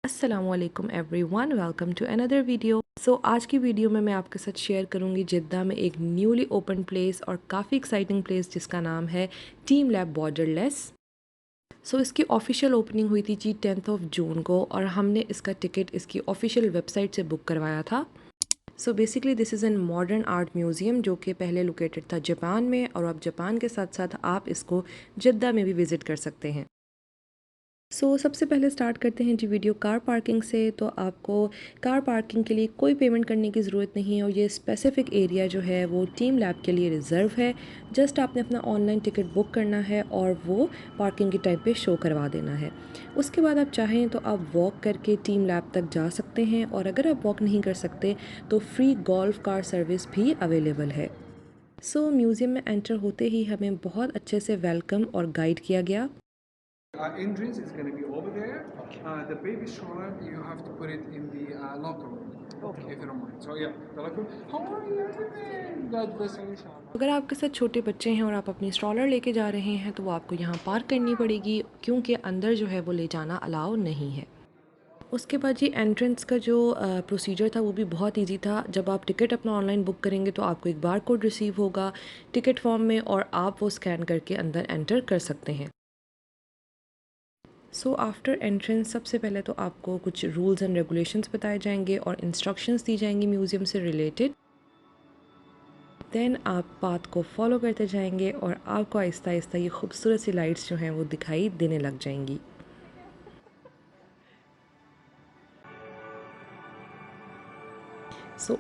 अस्सलामुअलैकुम everyone, welcome to another video. आज की वीडियो में मैं आपके साथ शेयर करूंगी जिद्दा में एक न्यूली ओपन प्लेस और काफ़ी एक्साइटिंग प्लेस जिसका नाम है टीम लैब बॉर्डरलेस। इसकी ऑफिशियल ओपनिंग हुई थी जी 10 जून को और हमने इसका टिकट इसकी ऑफिशियल वेबसाइट से बुक करवाया था। Basically this is an modern art museum जो कि पहले लोकेटेड था जापान में, और अब जापान के साथ साथ आप इसको जिद्दा में भी विज़िट कर सकते हैं। सबसे पहले स्टार्ट करते हैं जी वीडियो कार पार्किंग से। तो आपको कार पार्किंग के लिए कोई पेमेंट करने की ज़रूरत नहीं है और ये स्पेसिफ़िक एरिया जो है वो टीम लैब के लिए रिज़र्व है। जस्ट आपने अपना ऑनलाइन टिकट बुक करना है और वो पार्किंग के टाइम पे शो करवा देना है। उसके बाद आप चाहें तो आप वॉक करके टीम लैब तक जा सकते हैं, और अगर आप वॉक नहीं कर सकते तो फ्री गोल्फ कार सर्विस भी अवेलेबल है। म्यूज़ियम में एंटर होते ही हमें बहुत अच्छे से वेलकम और गाइड किया गया। Entrance is going to be over there. Okay. The baby stroller, you have to put it in the locker room. Okay. If you don't mind. So yeah, the locker room. How are you everything? God bless you, inshallah. अगर आपके साथ छोटे बच्चे हैं और आप अपनी stroller लेके जा रहे हैं तो वो आपको यहाँ पार्क करनी पड़ेगी, क्योंकि अंदर जो है वो ले जाना अलाउ नहीं है। उसके बाद जी एंट्रेंस का जो प्रोसीजर था वो भी बहुत इजी था। जब आप टिकट अपना ऑनलाइन बुक करेंगे तो आपको एक बार कोड रिसीव होगा टिकट फॉर्म में, और आप वो स्कैन करके अंदर एंटर कर सकते हैं। आफ्टर एंट्रेंस सबसे पहले तो आपको कुछ रूल्स एंड रेगुलेशंस बताए जाएंगे और इंस्ट्रक्शंस दी जाएंगी म्यूज़ियम से रिलेटेड। देन आप पाथ को फॉलो करते जाएंगे और आपको आहिस्ता आहिस्ता ये खूबसूरत सी लाइट्स जो हैं वो दिखाई देने लग जाएंगी।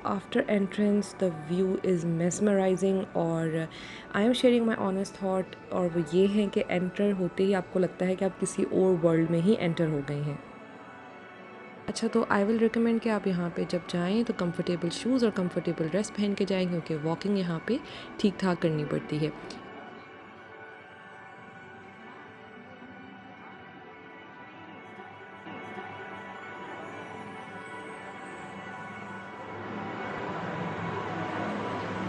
After entrance the view is mesmerising, और I am sharing my honest thought, और वो ये है कि एंटर होते ही आपको लगता है कि आप किसी और वर्ल्ड में ही एंटर हो गए हैं। अच्छा, तो आई विल रिकमेंड कि आप यहाँ पे जब जाएँ तो कंफर्टेबल शूज़ और कंफर्टेबल ड्रेस पहन के जाएँ, क्योंकि वॉकिंग यहाँ पे ठीक ठाक करनी पड़ती है।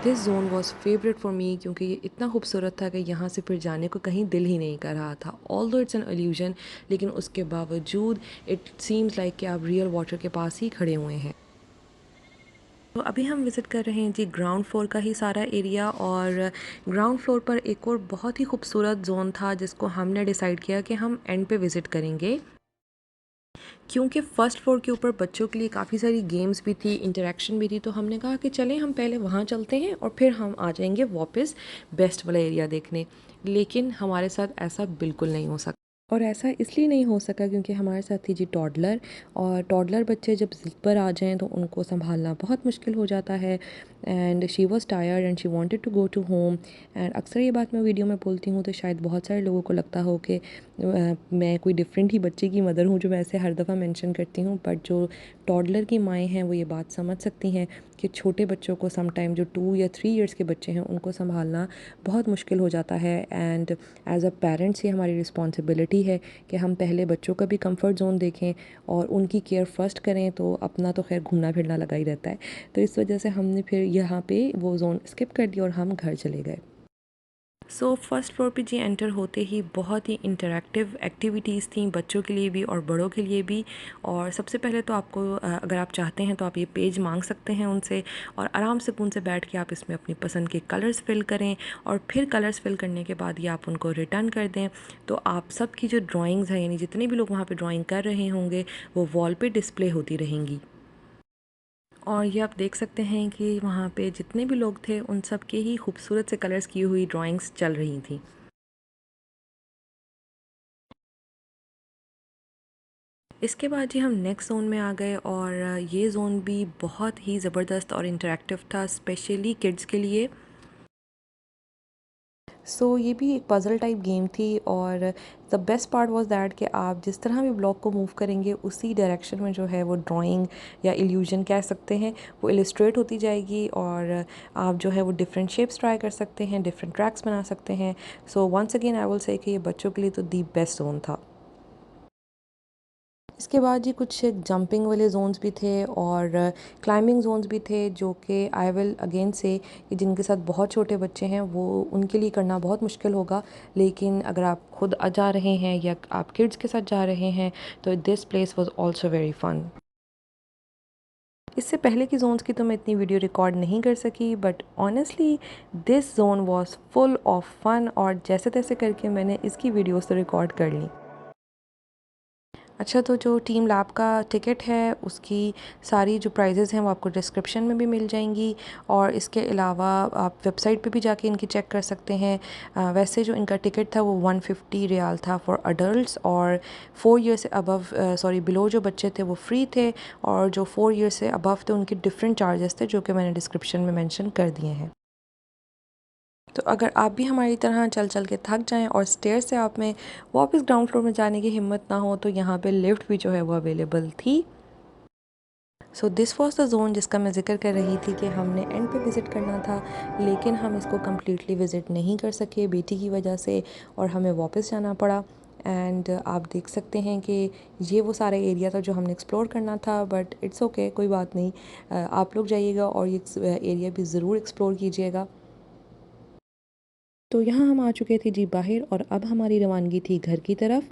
This zone was favourite for me, क्योंकि ये इतना खूबसूरत था कि यहाँ से फिर जाने को कहीं दिल ही नहीं कर रहा था। ऑल दो इट्स एन इल्यूजन, लेकिन उसके बावजूद इट सीम्स लाइक कि आप रियल वाटर के पास ही खड़े हुए हैं। तो अभी हम विज़िट कर रहे हैं जी ग्राउंड फ्लोर का ही सारा एरिया, और ग्राउंड फ्लोर पर एक और बहुत ही खूबसूरत जोन था जिसको हमने डिसाइड किया कि हम एंड पे विज़िट करेंगे, क्योंकि फ़र्स्ट फ्लोर के ऊपर बच्चों के लिए काफ़ी सारी गेम्स भी थी, इंटरेक्शन भी थी। तो हमने कहा कि चलें हम पहले वहाँ चलते हैं और फिर हम आ जाएंगे वापस बेस्ट वाला एरिया देखने। लेकिन हमारे साथ ऐसा बिल्कुल नहीं हो सकता, और ऐसा इसलिए नहीं हो सका क्योंकि हमारे साथ थी जी टॉडलर, और टॉडलर बच्चे जब ज़िद पर आ जाएँ तो उनको संभालना बहुत मुश्किल हो जाता है। And she was tired and she wanted to go to home. And अक्सर ये बात मैं वीडियो में बोलती हूँ तो शायद बहुत सारे लोगों को लगता हो कि मैं कोई डिफरेंट ही बच्चे की मदर हूँ जो मैं ऐसे हर दफ़ा मेंशन करती हूँ, बट जो टॉडलर की माएँ हैं वो ये बात समझ सकती हैं कि छोटे बच्चों को समटाइम जो 2 या 3 इयर्स के बच्चे हैं उनको संभालना बहुत मुश्किल हो जाता है। एंड एज अ पेरेंट्स ये हमारी रिस्पॉन्सिबिलिटी है कि हम पहले बच्चों का भी कंफर्ट जोन देखें और उनकी केयर फर्स्ट करें, तो अपना तो खैर घूमना फिरना लगा ही रहता है। तो इस वजह से हमने फिर यहाँ पे वो जोन स्किप कर दिया और हम घर चले गए। फर्स्ट फ्लोर पे जी एंटर होते ही बहुत ही इंटरेक्टिव एक्टिविटीज़ थी बच्चों के लिए भी और बड़ों के लिए भी। और सबसे पहले तो आपको अगर आप चाहते हैं तो आप ये पेज मांग सकते हैं उनसे, और आराम से सुकून से बैठ के आप इसमें अपनी पसंद के कलर्स फिल करें, और फिर कलर्स फिल करने के बाद ये आप उनको रिटर्न कर दें। तो आप सबकी जो ड्राइंग्स हैं, यानी जितने भी लोग वहाँ पर ड्राइंग कर रहे होंगे, वो वॉल पर डिस्प्ले होती रहेंगी। और ये आप देख सकते हैं कि वहाँ पे जितने भी लोग थे उन सब के ही खूबसूरत से कलर्स की हुई ड्राइंग्स चल रही थी। इसके बाद जी हम नेक्स्ट ज़ोन में आ गए, और ये ज़ोन भी बहुत ही ज़बरदस्त और इंटरेक्टिव था, स्पेशली किड्स के लिए। ये भी एक पज़ल टाइप गेम थी, और the best part was that कि आप जिस तरह भी ब्लॉक को मूव करेंगे उसी डायरेक्शन में जो है वो ड्राइंग या इल्यूजन कह सकते हैं वो इलस्ट्रेट होती जाएगी, और आप जो है वो डिफरेंट शेप्स ट्राई कर सकते हैं, डिफरेंट ट्रैक्स बना सकते हैं। Once again I will say कि ये बच्चों के लिए तो दी बेस्ट जोन था। इसके बाद जी कुछ जंपिंग वाले जोन्स भी थे और क्लाइंबिंग जोन्स भी थे, जो कि आई विल अगेन से कि जिनके साथ बहुत छोटे बच्चे हैं वो उनके लिए करना बहुत मुश्किल होगा, लेकिन अगर आप खुद जा रहे हैं या आप किड्स के साथ जा रहे हैं तो this place was also very fun. इससे पहले की जोन्स की तो मैं इतनी वीडियो रिकॉर्ड नहीं कर सकी, but honestly this zone was full of fun और जैसे तैसे करके मैंने इसकी वीडियोस तो रिकॉर्ड कर ली। अच्छा, तो जो टीम लैब का टिकट है उसकी सारी जो प्राइजेज़ हैं वो आपको डिस्क्रिप्शन में भी मिल जाएंगी, और इसके अलावा आप वेबसाइट पे भी जाके इनकी चेक कर सकते हैं। वैसे जो इनका टिकट था वो 150 रियाल था फॉर अडल्ट्स, और 4 ईयर से अबव बिलो जो बच्चे थे वो फ्री थे, और जो 4 ईयर से अबव थे उनके डिफरेंट चार्जेस थे जो कि मैंने डिस्क्रिप्शन में मेंशन कर दिए हैं। तो अगर आप भी हमारी तरह चल चल के थक जाएं और स्टेयर से आप में वापस ग्राउंड फ्लोर में जाने की हिम्मत ना हो, तो यहाँ पे लिफ्ट भी जो है वो अवेलेबल थी। So this was the zone जिसका मैं ज़िक्र कर रही थी कि हमने एंड पे विज़िट करना था, लेकिन हम इसको कम्प्लीटली विज़िट नहीं कर सके बेटी की वजह से, और हमें वापस जाना पड़ा। एंड आप देख सकते हैं कि ये वो सारा एरिया था जो हमने एक्सप्लोर करना था, बट इट्स ओके, कोई बात नहीं। आप लोग जाइएगा और ये एरिया भी ज़रूर एक्सप्लोर कीजिएगा। तो यहाँ हम आ चुके थे जी बाहर, और अब हमारी रवानगी थी घर की तरफ।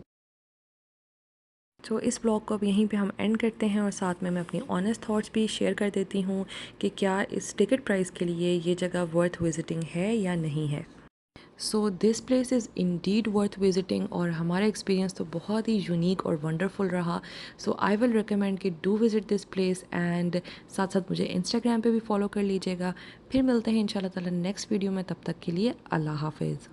तो इस ब्लॉग को अब यहीं पे हम एंड करते हैं, और साथ में मैं अपनी ऑनेस्ट थॉट्स भी शेयर कर देती हूँ कि क्या इस टिकट प्राइस के लिए ये जगह वर्थ विजिटिंग है या नहीं है। So this place is Indeed worth visiting, और हमारा एक्सपीरियंस तो बहुत ही यूनिक और वंडरफुल रहा। सो आई विल रिकमेंड कि do visit this place, and साथ साथ मुझे इंस्टाग्राम पे भी फॉलो कर लीजिएगा। फिर मिलते हैं इंशाल्लाह ताला नेक्स्ट वीडियो में, तब तक के लिए अल्लाह हाफिज़।